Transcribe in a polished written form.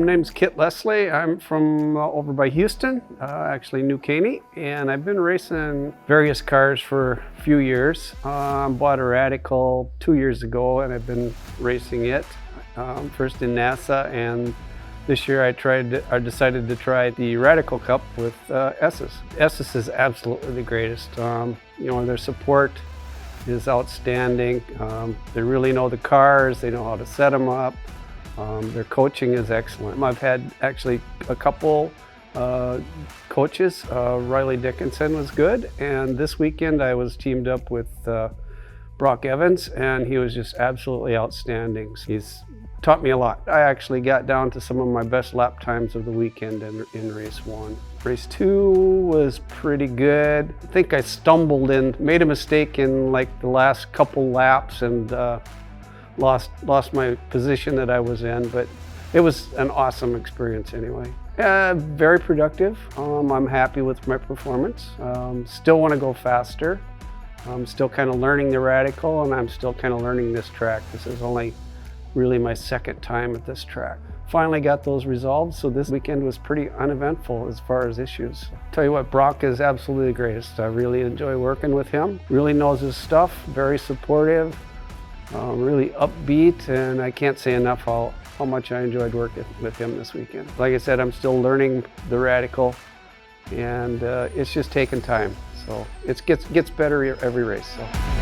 Name's Kit Leslie. I'm from over by Houston, actually New Caney, and I've been racing various cars for a few years. Bought a Radical 2 years ago, and I've been racing it. First in NASA, and this year I decided to try the Radical Cup with Esses. Esses is absolutely the greatest. Their support is outstanding. They really know the cars, they know how to set them up. Their coaching is excellent. I've had actually a couple coaches. Riley Dickinson was good, and this weekend I was teamed up with Brock Evans, and he was just absolutely outstanding. He's taught me a lot. I actually got down to some of my best lap times of the weekend in race 1. Race 2 was pretty good. I think I stumbled and made a mistake in like the last couple laps and lost my position that I was in, but it was an awesome experience anyway. Very productive. I'm happy with my performance. Still want to go faster. I'm still kind of learning the Radical, and I'm still kind of learning this track. This is only really my second time at this track. Finally got those resolved, so this weekend was pretty uneventful as far as issues. Tell you what, Brock is absolutely the greatest. I really enjoy working with him. Really knows his stuff, very supportive, really upbeat, and I can't say enough how much I enjoyed working with him this weekend. Like I said, I'm still learning the Radical, and it's just taking time. So it gets better every race. So.